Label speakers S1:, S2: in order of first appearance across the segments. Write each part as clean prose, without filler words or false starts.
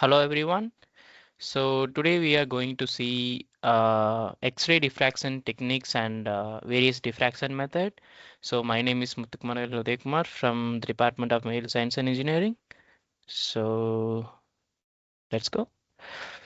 S1: Hello everyone. So today we are going to see X-ray diffraction techniques and various diffraction method. So my name is Muthukumaravel Uthaya Kumar from the Department of Material Science and Engineering. So let's go.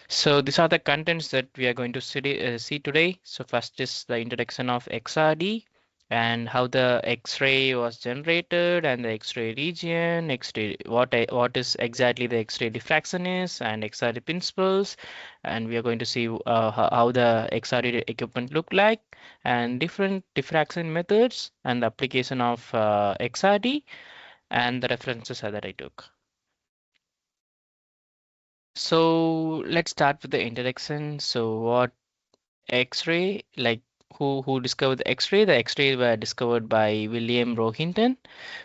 S1: So these are the contents that we are going to see today. So first is the introduction of XRD and how the X-ray was generated and the X-ray region, X-ray what is exactly the X-ray diffraction is and XRD principles, and we are going to see how the XRD equipment look like and different diffraction methods and the application of XRD and the references that I took. So let's start with the introduction. So what X-ray, like who discovered the X-ray? The X-rays were discovered by William Rohinton,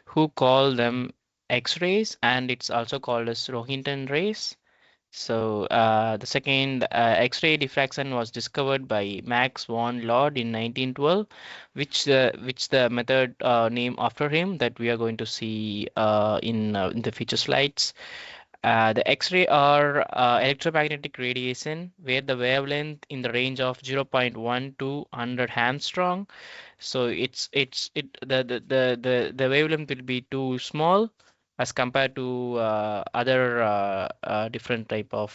S1: who called them X-rays, and it's also called as Rohinton rays. So the second X-ray diffraction was discovered by Max von Lord in 1912, which the method named after him that we are going to see in the future slides. The X-ray are electromagnetic radiation where the wavelength in the range of 0.1 to 100 Armstrong. So the wavelength will be too small as compared to other different type of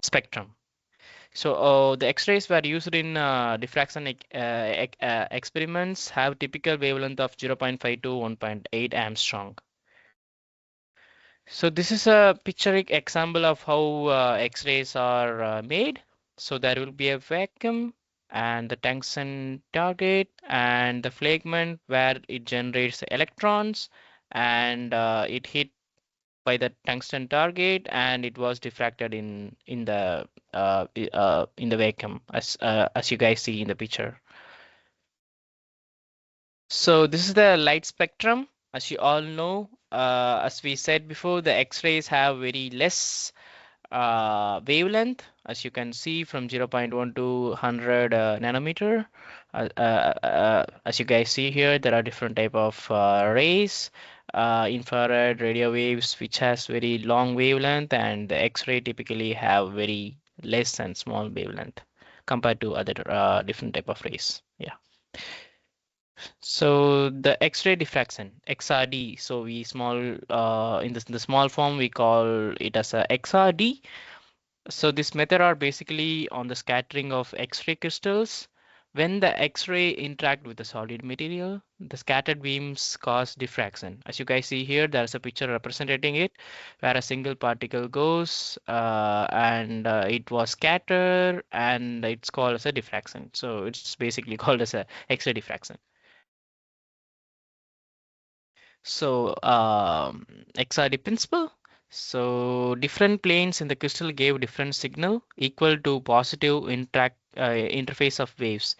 S1: spectrum. So the X-rays were used in diffraction experiments have typical wavelength of 0.5 to 1.8 Armstrong. So this is a pictorial example of how X-rays are made. So there will be a vacuum and the tungsten target and the fragment where it generates electrons and it hit by the tungsten target and it was diffracted in the vacuum as you guys see in the picture. So this is the light spectrum. As you all know, as we said before, the X-rays have very less wavelength, as you can see from 0.1 to 100 nanometer. As you guys see here, there are different type of rays, infrared, radio waves, which has very long wavelength, and the X-ray typically have very less and small wavelength compared to other different type of rays. Yeah. So the X-ray diffraction, XRD. So we small in the small form we call it as a XRD. So this method are basically on the scattering of X-ray crystals. When the X-ray interact with the solid material, the scattered beams cause diffraction. As you guys see here, there's a picture representing it, where a single particle goes and it was scattered, and it's called as a diffraction. So it's basically called as a X-ray diffraction. So XRD principle. So different planes in the crystal gave different signal equal to positive interface of waves.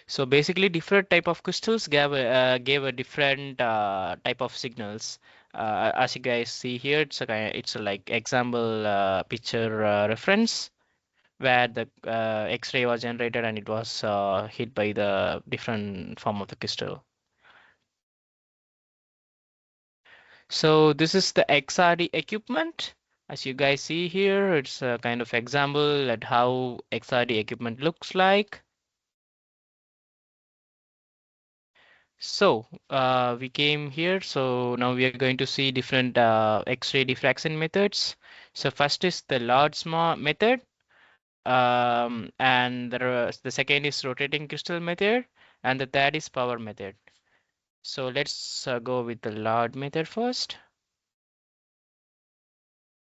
S1: So basically different type of crystals gave a different type of signals. As you guys see here, it's a like example picture reference where the X-ray was generated and it was hit by the different form of the crystal. So this is the XRD equipment. As you guys see here, it's a kind of example at how XRD equipment looks like. So we came here. So now we are going to see different X-ray diffraction methods. So first is the large small method, and the second is rotating crystal method, and the third is power method. So let's go with the large method first.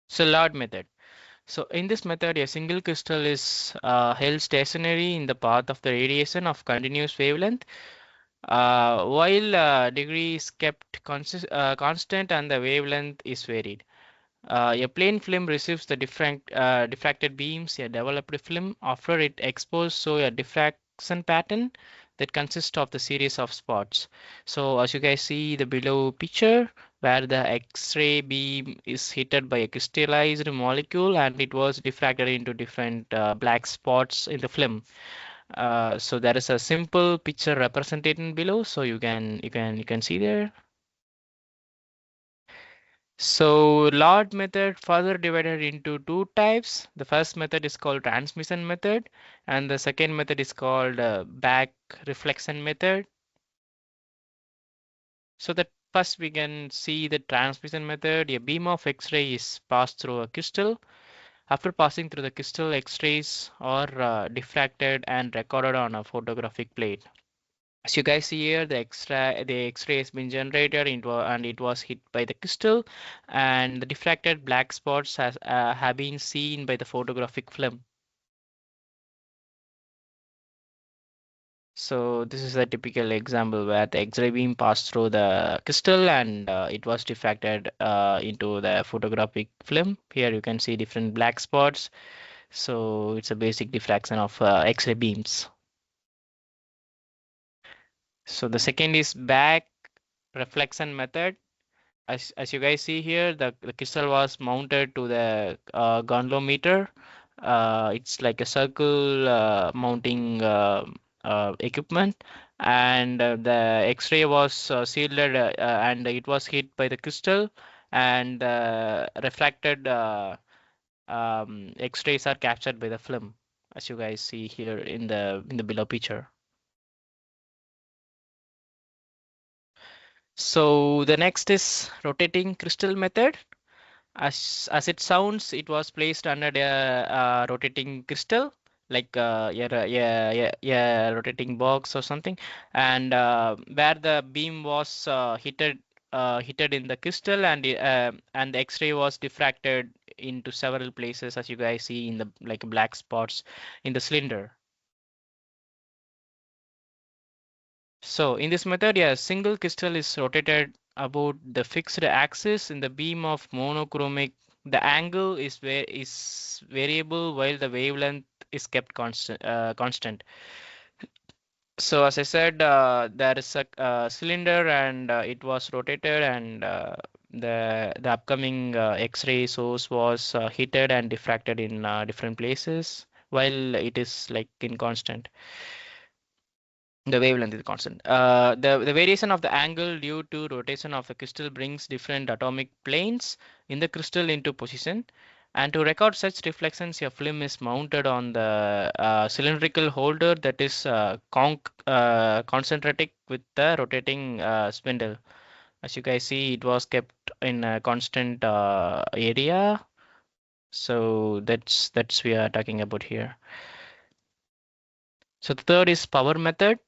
S1: So large method. So in this method, a single crystal is held stationary in the path of the radiation of continuous wavelength, while degree is kept constant and the wavelength is varied. A plain film receives the diffracted beams, a developed film, after it exposed, so a diffraction pattern that consists of the series of spots. So as you guys see the below picture, where the X-ray beam is hit by a crystallized molecule and it was diffracted into different black spots in the film. So there is a simple picture represented below, so you can see there. So LOD method further divided into two types. The first method is called transmission method, and the second method is called back reflection method. So that first we can see the transmission method. A beam of X-ray is passed through a crystal. After passing through the crystal, X-rays are diffracted and recorded on a photographic plate. As you guys see here, the X-ray has been generated and it was hit by the crystal, and the diffracted black spots have been seen by the photographic film. So this is a typical example where the X-ray beam passed through the crystal and it was diffracted into the photographic film. Here you can see different black spots. So it's a basic diffraction of X-ray beams. So the second is back reflection method. As you guys see here, the crystal was mounted to the gondolometer. It's like a circle mounting equipment, and the X-ray was shielded and it was hit by the crystal, and refracted X-rays are captured by the film, as you guys see here in the below picture. So the next is rotating crystal method. As it sounds, it was placed under a rotating crystal, like yeah, rotating box or something, and where the beam was hitted in the crystal, and the X-ray was diffracted into several places, as you guys see in the like black spots in the cylinder. So in this method, yeah, a single crystal is rotated about the fixed axis in the beam of monochromic. The angle is variable while the wavelength is kept constant. So as I said, there is a cylinder and it was rotated, and the upcoming X-ray source was heated and diffracted in different places while it is like in constant. The wavelength is constant. The variation of the angle due to rotation of the crystal brings different atomic planes in the crystal into position. And to record such reflections, a film is mounted on the cylindrical holder that is concentric with the rotating spindle. As you guys see, it was kept in a constant area. So that's we are talking about here. So the third is power method.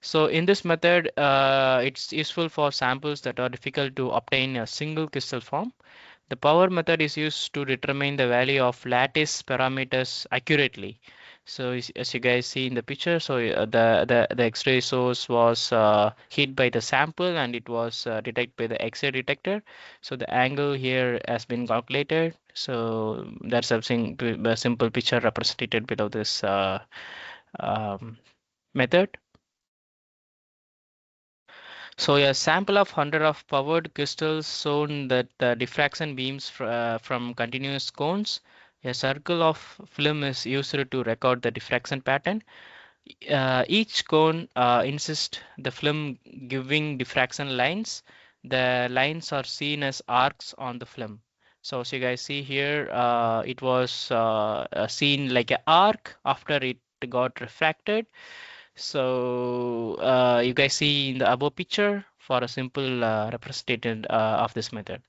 S1: So in this method, it's useful for samples that are difficult to obtain a single crystal form. The power method is used to determine the value of lattice parameters accurately. So as you guys see in the picture, so the X-ray source was hit by the sample and it was detected by the X-ray detector. So the angle here has been calculated. So that's something a simple picture represented below this um, method. So a sample of 100 of powered crystals shown that the diffraction beams from continuous cones. A circle of film is used to record the diffraction pattern. Each cone insists the film giving diffraction lines. The lines are seen as arcs on the film. So as you guys see here, it was seen like an arc after it got refracted. So you guys see in the above picture for a simple representation of this method.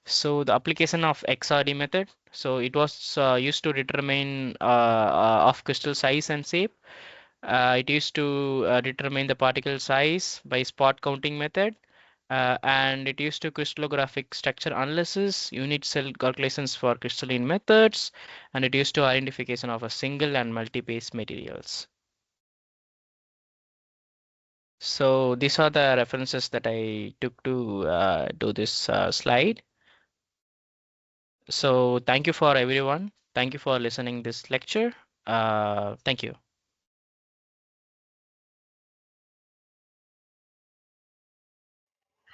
S1: So the application of XRD method. So it was used to determine of crystal size and shape. It used to determine the particle size by spot counting method. And it used to crystallographic structure analysis, unit cell calculations for crystalline methods, and it used to identification of a single and multi-phase materials. So these are the references that I took to do this slide. So thank you for everyone. Thank you for listening this lecture. Thank you.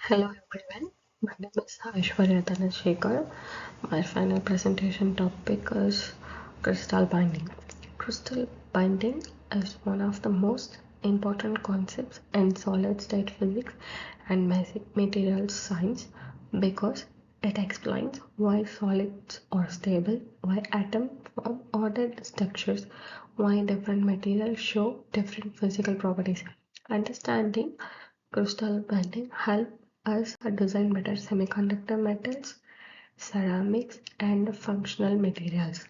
S2: Hello everyone, my name is Ishwariya Dhanasekar. My final presentation topic is crystal binding. Crystal binding is one of the most important concepts in solid state physics and basic materials science because it explains why solids are stable, why atoms form ordered structures, why different materials show different physical properties. Understanding crystal bonding help us design better semiconductor metals, ceramics, and functional materials.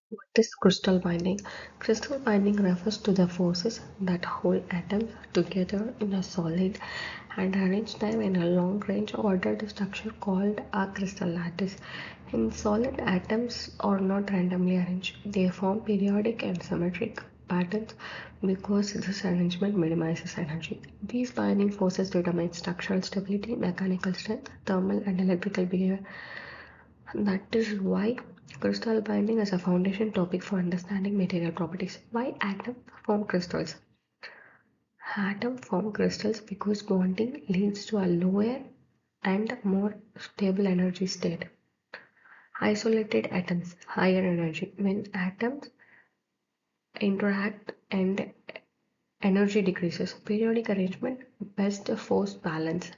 S2: What is crystal binding? Crystal binding refers to the forces that hold atoms together in a solid and arrange them in a long-range ordered structure called a crystal lattice. In solid, atoms are not randomly arranged. They form periodic and symmetric patterns because this arrangement minimizes energy. These binding forces determine structural stability, mechanical strength, thermal and electrical behavior. That is why crystal binding is a foundation topic for understanding material properties. Why atoms form crystals? Atoms form crystals because bonding leads to a lower and more stable energy state. Isolated atoms, higher energy. When atoms interact and energy decreases, periodic arrangement best force balance.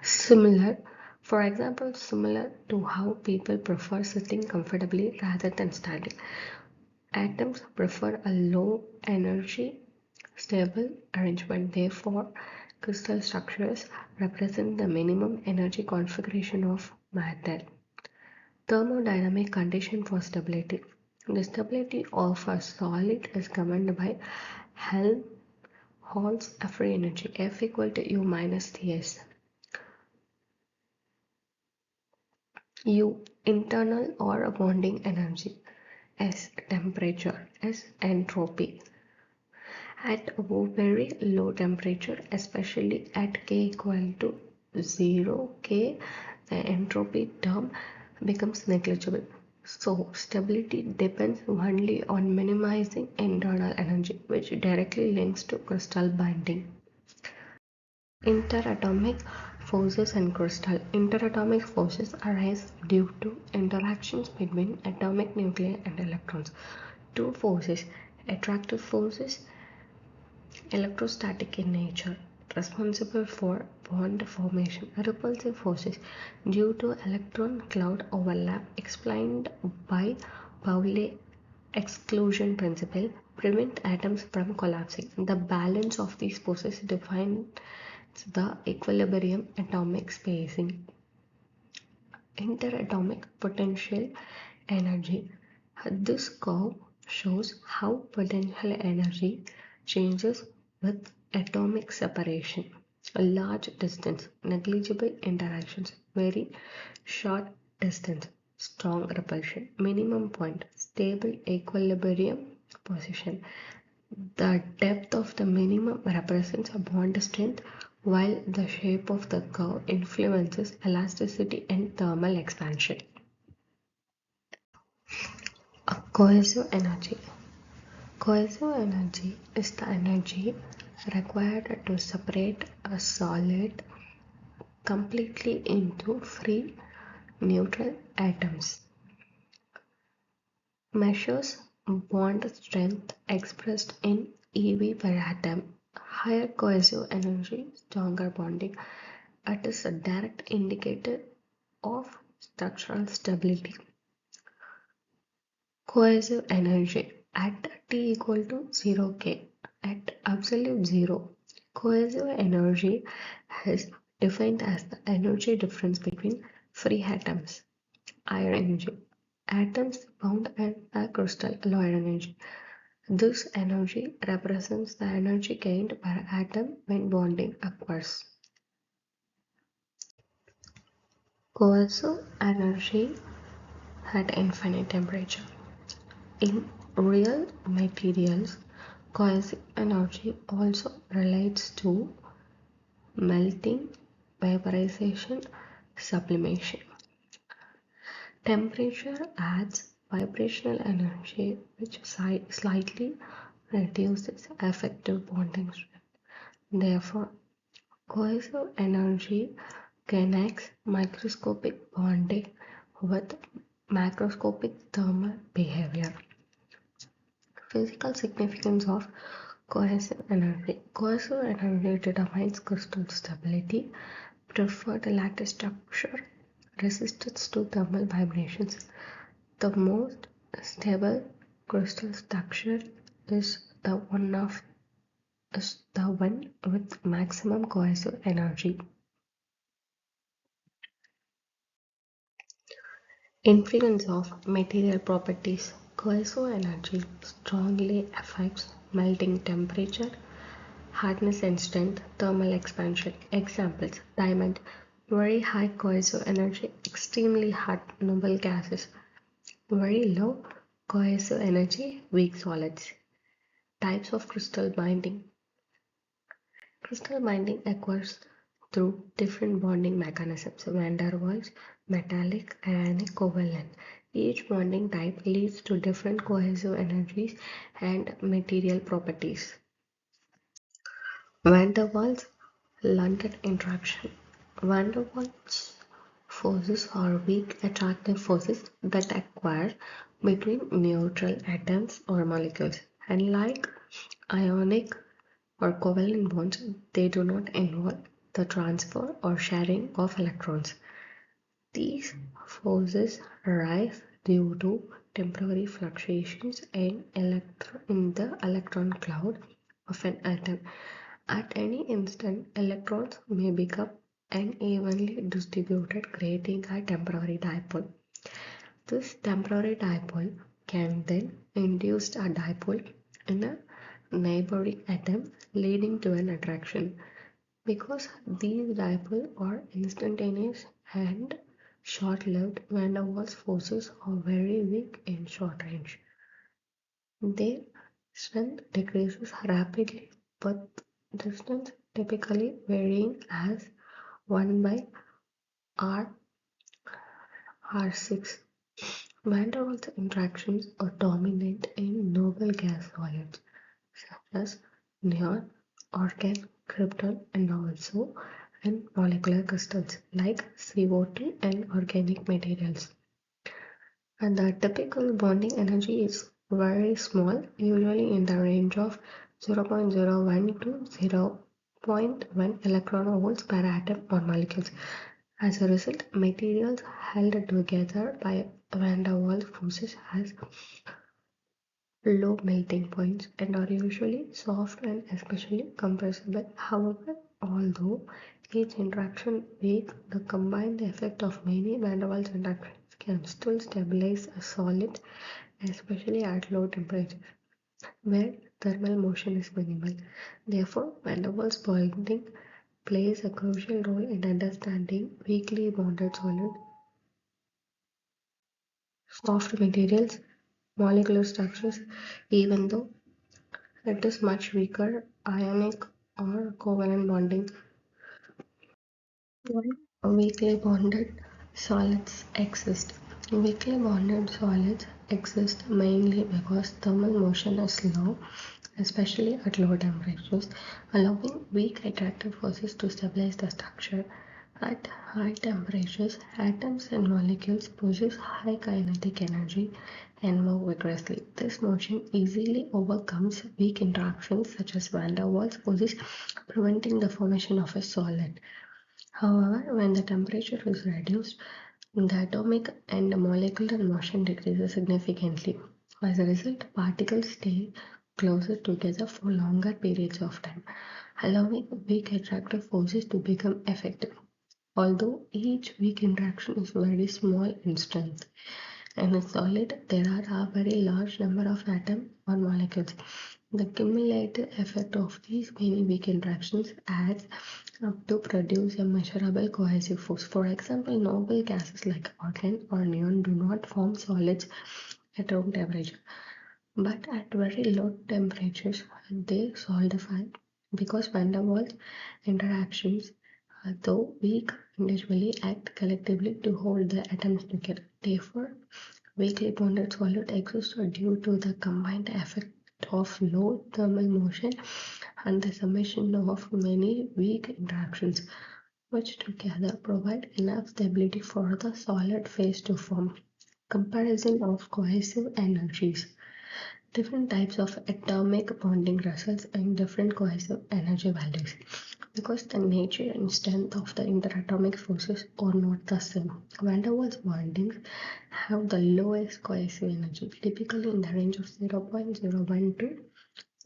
S2: Similar, for example, similar to how people prefer sitting comfortably rather than standing. Atoms prefer a low energy, stable arrangement. Therefore, crystal structures represent the minimum energy configuration of matter. Thermodynamic condition for stability. The stability of a solid is governed by Helmholtz free energy F equal to U minus Ts. U internal or bonding energy. S temperature. S entropy. At very low temperature, especially at K equal to 0 K, the entropy term becomes negligible. So stability depends only on minimizing internal energy, which directly links to crystal binding. Interatomic forces in crystal. Interatomic forces arise due to interactions between atomic nuclei and electrons. Two forces, attractive forces, electrostatic in nature, responsible for bond formation. Repulsive forces due to electron cloud overlap explained by Pauli exclusion principle prevent atoms from collapsing. The balance of these forces defines the equilibrium atomic spacing. Interatomic potential energy. This curve shows how potential energy changes with atomic separation. A large distance, negligible interactions, very short distance, strong repulsion, minimum point, stable equilibrium position. The depth of the minimum represents a bond strength, while the shape of the curve influences elasticity and thermal expansion. A cohesive energy. Cohesive energy is the energy required to separate a solid completely into free neutral atoms. Measures bond strength expressed in eV per atom. Higher cohesive energy, stronger bonding. It is a direct indicator of structural stability. Cohesive energy at T equal to 0K. At absolute zero, cohesive energy is defined as the energy difference between free atoms. Iron energy. Atoms bound in a crystal low energy. This energy represents the energy gained per atom when bonding occurs. Cohesive energy at infinite temperature. In real materials, cohesive energy also relates to melting, vaporization, sublimation. Temperature adds vibrational energy which slightly reduces effective bonding strength. Therefore, cohesive energy connects microscopic bonding with macroscopic thermal behavior. Physical significance of cohesive energy. Cohesive energy determines crystal stability, preferred lattice structure, resistance to thermal vibrations. The most stable crystal structure is the one with maximum cohesive energy. Influence of material properties. Cohesive energy strongly affects melting temperature, hardness and strength, thermal expansion. Examples: diamond, very high cohesive energy, extremely hot noble gases. Very low cohesive energy, weak solids. Types of crystal binding. Crystal binding occurs through different bonding mechanisms: van der Waals, metallic, ionic, covalent. Each bonding type leads to different cohesive energies and material properties. Van der Waals London interaction. Van der Waals forces are weak attractive forces that occur between neutral atoms or molecules. Unlike ionic or covalent bonds, they do not involve the transfer or sharing of electrons. These forces arise due to temporary fluctuations in the electron cloud of an atom. At any instant, electrons may become unevenly distributed, creating a temporary dipole. This temporary dipole can then induce a dipole in a neighboring atom, leading to an attraction. Because these dipoles are instantaneous and short-lived, van der Waals forces are very weak in short range. Their strength decreases rapidly, with distance typically varying as 1 by r r6. Van der Waals interactions are dominant in noble gas solids such as neon, argon, krypton, and also in molecular crystals like CO2 and organic materials. And the typical bonding energy is very small, usually in the range of 0.01 to 0.1 electron volts per atom or molecules. As a result, materials held together by van der Waals forces has low melting points and are usually soft and especially compressible. However, although each interaction weak, the combined effect of many van der Waals interactions can still stabilize a solid, especially at low temperatures, where thermal motion is minimal. Therefore, van der Waals bonding plays a crucial role in understanding weakly bonded solid soft materials, molecular structures, even though it is much weaker ionic or covalent bonding. Why weakly bonded solids exist? Weakly bonded solids exist mainly because thermal motion is low, especially at low temperatures, allowing weak attractive forces to stabilize the structure. At high temperatures, atoms and molecules possess high kinetic energy and move vigorously. This motion easily overcomes weak interactions such as van der Waals forces, preventing the formation of a solid. However, when the temperature is reduced, the atomic and molecular motion decreases significantly. As a result, particles stay closer together for longer periods of time, allowing weak attractive forces to become effective. Although each weak interaction is very small in strength, in a solid there are a very large number of atoms or molecules. The cumulative effect of these many weak interactions adds up to produce a measurable cohesive force. For example, noble gases like argon or neon do not form solids at room temperature, but at very low temperatures they solidify because van der Waals interactions, though weak individually, act collectively to hold the atoms together. Therefore, weakly bonded solid exists due to the combined effect of low thermal motion and the summation of many weak interactions, which together provide enough stability for the solid phase to form. Comparison of cohesive energies. Different types of atomic bonding results in different cohesive energy values because the nature and strength of the interatomic forces are not the same. Van der Waals bondings have the lowest cohesive energy, typically in the range of 0.01 to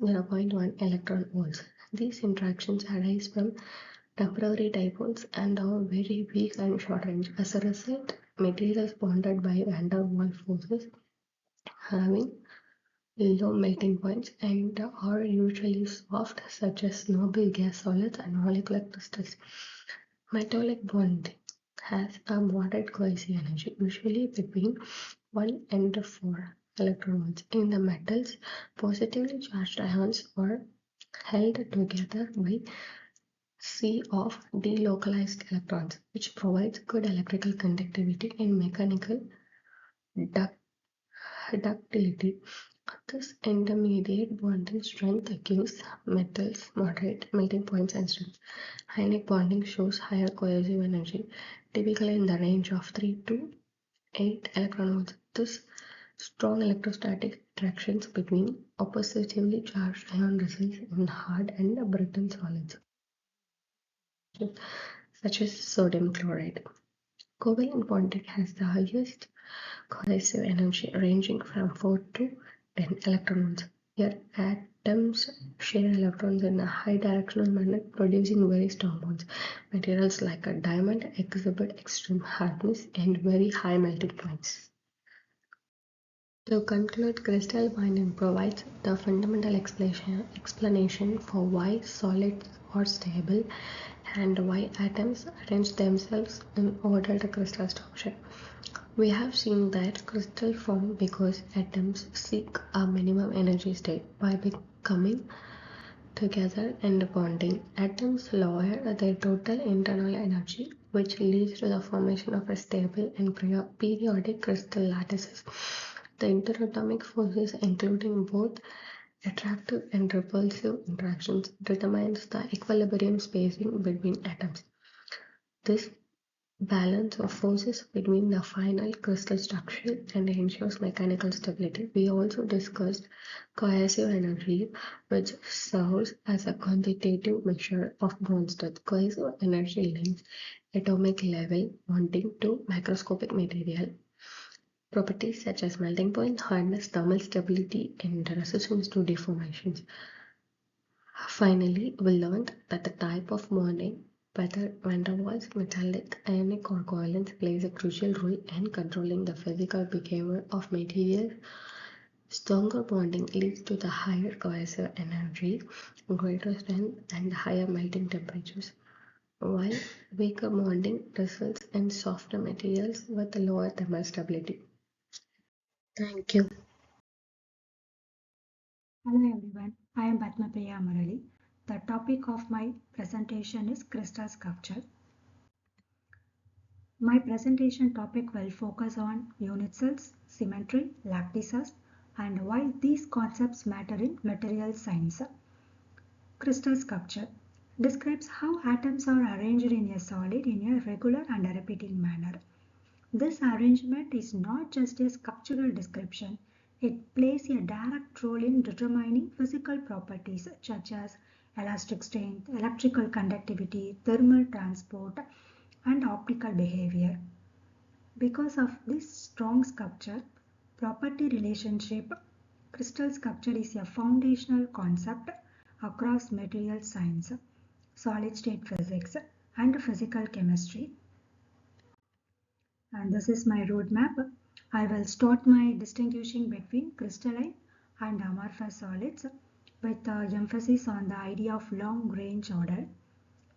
S2: 0.1 electron volts. These interactions arise from temporary dipoles and are very weak and short range. As a result, materials bonded by van der Waals forces having low melting points and are usually soft, such as noble gas solids and molecular crystals. Metallic bonding has a moderate cohesive energy, usually between 1 and 4 electron volts. In the metals, positively charged ions are held together by sea of delocalized electrons, which provides good electrical conductivity and mechanical ductility. This intermediate bonding strength gives metals moderate melting points and strength. Ionic bonding shows higher cohesive energy, typically in the range of 3 to 8 electron volts. This strong electrostatic attractions between oppositively charged ion results in hard and brittle solids, such as sodium chloride. Covalent bonding has the highest cohesive energy ranging from 4 to 10 electron volts. Here, atoms share electrons in a high directional manner, producing very strong bonds. Materials like a diamond exhibit extreme hardness and very high melting points. To conclude, crystal binding provides the fundamental explanation for why solids are stable and why atoms arrange themselves in ordered crystal structure. We have seen that crystals form because atoms seek a minimum energy state by becoming together and bonding. Atoms lower their total internal energy, which leads to the formation of a stable and periodic crystal lattices. The interatomic forces, including both attractive and repulsive interactions, determines the equilibrium spacing between atoms. This balance of forces between the final crystal structure and ensures mechanical stability. We also discussed cohesive energy, which serves as a quantitative measure of bond strength. Cohesive energy links atomic level bonding to macroscopic material properties such as melting point, hardness, thermal stability, and resistance to deformations. Finally, we learned that the type of bonding, whether van der Waals, metallic, ionic, or covalent, plays a crucial role in controlling the physical behavior of materials. Stronger bonding leads to the higher cohesive energy, greater strength, and higher melting temperatures, while weaker bonding results in softer materials with lower thermal stability. Thank you.
S3: Hello everyone, I am Padmapriya Murali. The topic of my presentation is crystal sculpture. My presentation topic will focus on unit cells, symmetry, lattices, and why these concepts matter in material science. Crystal sculpture describes how atoms are arranged in a solid in a regular and a repeating manner. This arrangement is not just a sculptural description, it plays a direct role in determining physical properties such as elastic strength, electrical conductivity, thermal transport, and optical behavior. Because of this strong sculpture property relationship, crystal sculpture is a foundational concept across material science, solid state physics, and physical chemistry. And this is my roadmap. I will start my distinguishing between crystalline and amorphous solids with emphasis on the idea of long range order.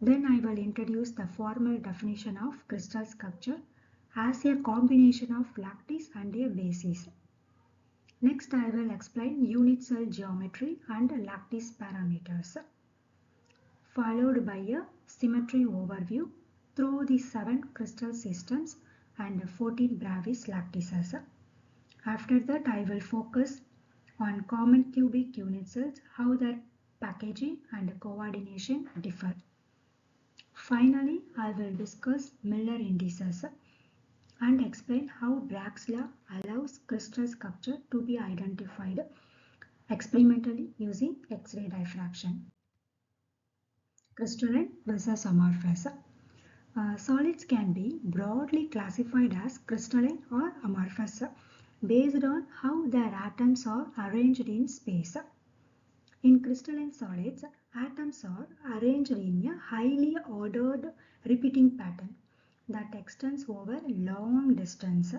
S3: Then I will introduce the formal definition of crystal sculpture as a combination of lattice and a basis. Next I will explain unit cell geometry and lattice parameters, followed by a symmetry overview through the 7 crystal systems and 14 Bravis lattices. After that, I will focus on common cubic unit cells, how their packaging and coordination differ. Finally, I will discuss Miller indices and explain how Bragg's law allows crystal sculpture to be identified experimentally using X-ray diffraction. Crystalline versus amorphous. Solids can be broadly classified as crystalline or amorphous based on how their atoms are arranged in space. In crystalline solids, atoms are arranged in a highly ordered repeating pattern that extends over long distance.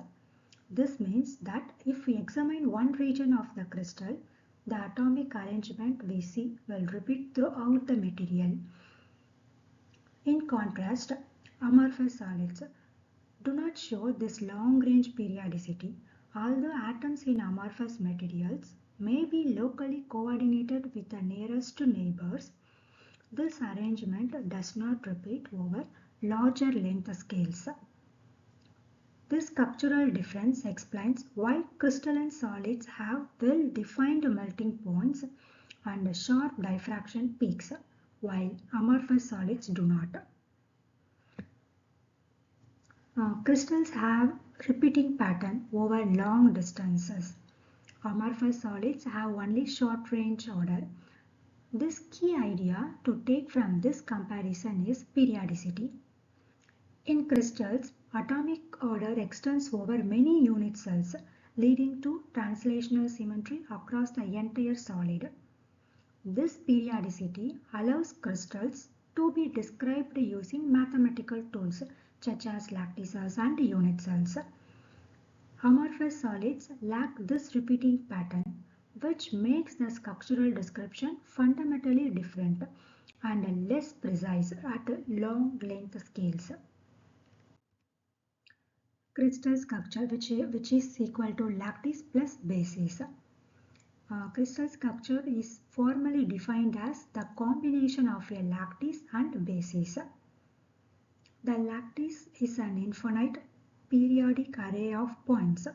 S3: This means that if we examine one region of the crystal, the atomic arrangement we see will repeat throughout the material. In contrast, amorphous solids do not show this long-range periodicity, although atoms in amorphous materials may be locally coordinated with the nearest neighbors. This arrangement does not repeat over larger length scales. This structural difference explains why crystalline solids have well-defined melting points and sharp diffraction peaks, while amorphous solids do not. Crystals have repeating pattern over long distances. Amorphous solids have only short range order. This key idea to take from this comparison is periodicity. In crystals, atomic order extends over many unit cells, leading to translational symmetry across the entire solid. This periodicity allows crystals to be described using mathematical tools such as lattices and unit cells. Amorphous solids lack this repeating pattern, which makes the structural description fundamentally different and less precise at long length scales. Crystal structure which is equal to lattice plus basis. Crystal structure is formally defined as the combination of a lattice and basis. The lattice is an infinite periodic array of points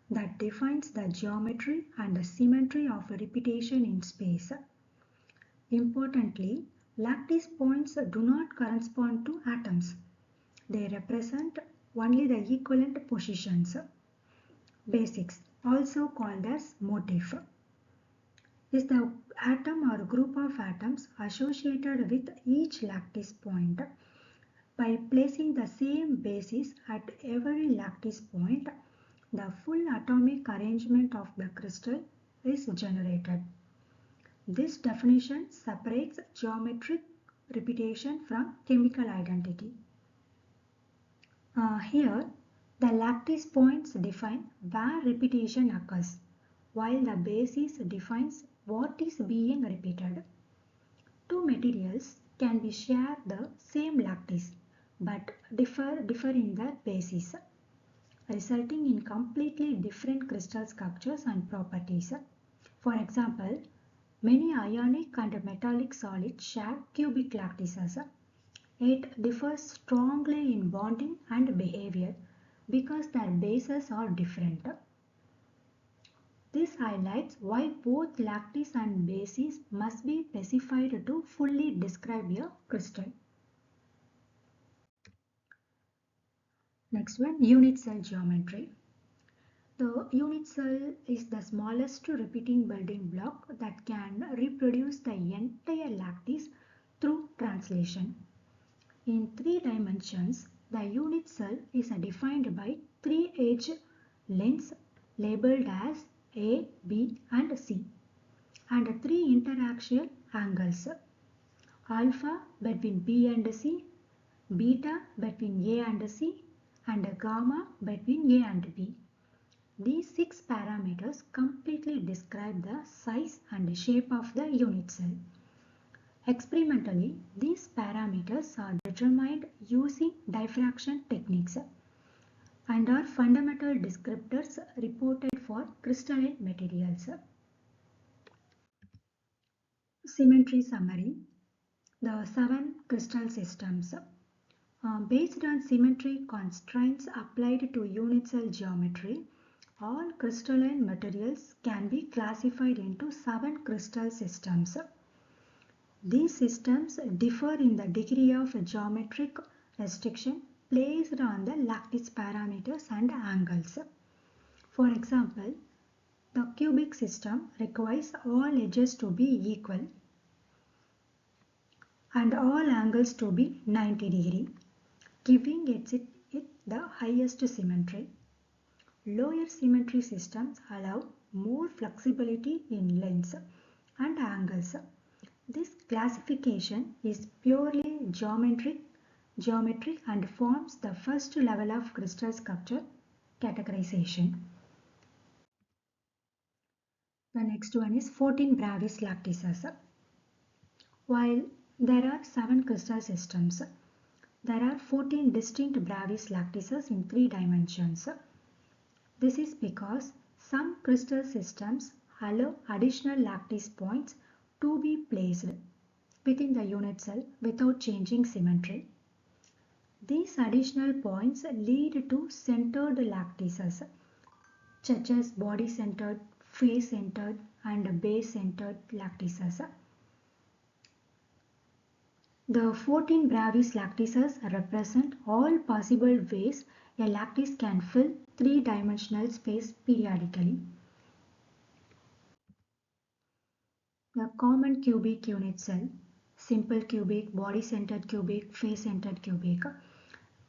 S3: that defines the geometry and the symmetry of repetition in space. Importantly, lattice points do not correspond to atoms. They represent only the equivalent positions. Basics, also called as motif, is the atom or group of atoms associated with each lattice point. By placing the same basis at every lattice point, the full atomic arrangement of the crystal is generated. This definition separates geometric repetition from chemical identity. Here, the lattice points define where repetition occurs, while the basis defines what is being repeated. Two materials can be share the same lattice but differ in their basis, resulting in completely different crystal structures and properties. For example, many ionic and metallic solids share cubic lattices. It differs strongly in bonding and behavior because their bases are different. This highlights why both lattice and basis must be specified to fully describe a crystal. Next one, unit cell geometry. The unit cell is the smallest repeating building block that can reproduce the entire lattice through translation. In 3 dimensions, the unit cell is defined by 3 edge lengths labeled as A, B and C and 3 interaxial angles, alpha between B and C, beta between A and C and gamma between A and B. These 6 parameters completely describe the size and shape of the unit cell. Experimentally, these parameters are determined using diffraction techniques and are fundamental descriptors reported for crystalline materials. Symmetry summary. The 7 crystal systems. Based on symmetry constraints applied to unit cell geometry, all crystalline materials can be classified into 7 crystal systems. These systems differ in the degree of geometric restriction placed on the lattice parameters and angles. For example, The cubic system requires all edges to be equal and all angles to be 90 degree, giving it the highest symmetry. Lower symmetry systems allow more flexibility in lengths and angles. This classification is purely geometric and forms the first level of crystal sculpture categorization. The next one is 14 Bravis lattices. While there are 7 crystal systems, there are 14 distinct Bravis lattices in 3 dimensions. This is because some crystal systems allow additional lattice points to be placed within the unit cell without changing symmetry. These additional points lead to centered lattices, such as body-centered, face-centered, and base-centered lattices. The 14 Bravis lattices represent all possible ways a lattice can fill three-dimensional space periodically. The common cubic unit cell, simple cubic, body-centered cubic, face-centered cubic.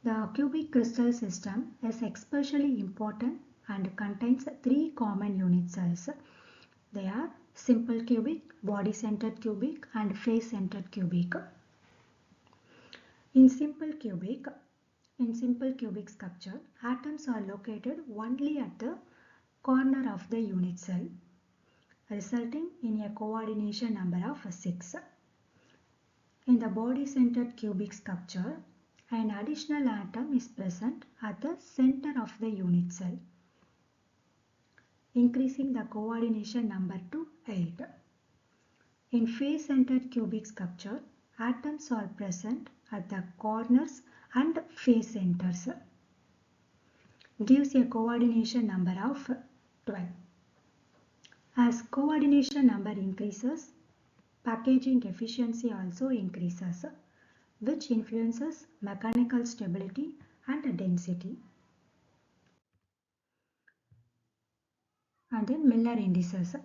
S3: The cubic crystal system is especially important and contains 3 common unit cells. They are simple cubic, body-centered cubic, and face-centered cubic. In simple cubic structure, atoms are located only at the corner of the unit cell, resulting in a coordination number of 6. In the body-centered cubic structure, an additional atom is present at the center of the unit cell, increasing the coordination number to 8. In face-centered cubic structure, atoms are present at the corners and face centers, gives a coordination number of 12. As coordination number increases, packaging efficiency also increases, which influences mechanical stability and density. And then Miller indices.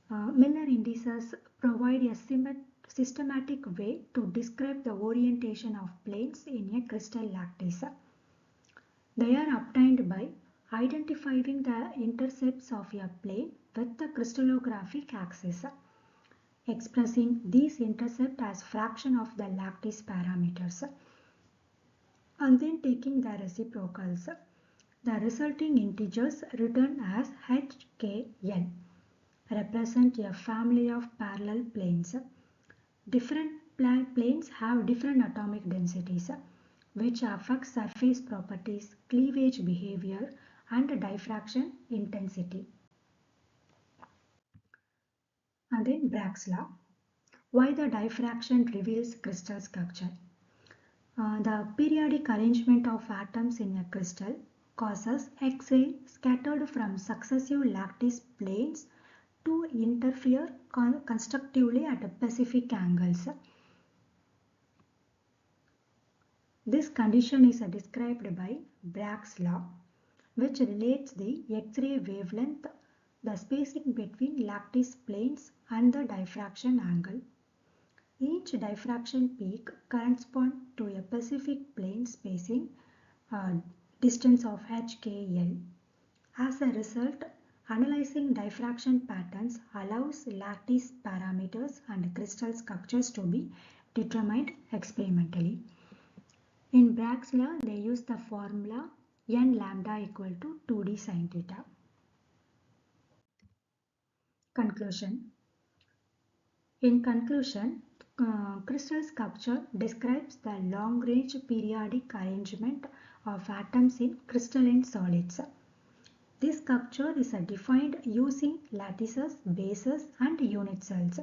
S3: Miller indices provide a systematic way to describe the orientation of planes in a crystal lattice. They are obtained by identifying the intercepts of a plane with the crystallographic axis, expressing these intercepts as fraction of the lattice parameters, and then taking the reciprocals. The resulting integers written as HKL represent a family of parallel planes. Different planes have different atomic densities, which affect surface properties, cleavage behavior, and diffraction intensity. And then Bragg's law. Why the diffraction reveals crystal structure? The periodic arrangement of atoms in a crystal causes X-ray scattered from successive lattice planes to interfere constructively at specific angles. This condition is described by Bragg's law, which relates the X-ray wavelength, the spacing between lattice planes, and the diffraction angle. Each diffraction peak corresponds to a specific plane spacing distance of HKL. As a result, analyzing diffraction patterns allows lattice parameters and crystal structures to be determined experimentally. In Bragg's law, they use the formula n lambda equal to 2d sin theta. Conclusion. In conclusion, crystal sculpture describes the long-range periodic arrangement of atoms in crystalline solids. This sculpture is defined using lattices, bases, and unit cells,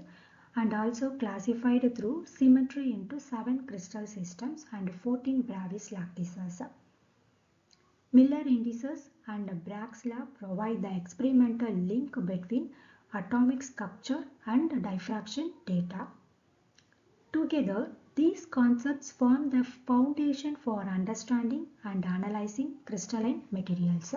S3: and also classified through symmetry into 7 crystal systems and 14 Bravis lattices. Miller indices and Bragg's law provide the experimental link between atomic structure and diffraction data. Together, these concepts form the foundation for understanding and analyzing crystalline materials.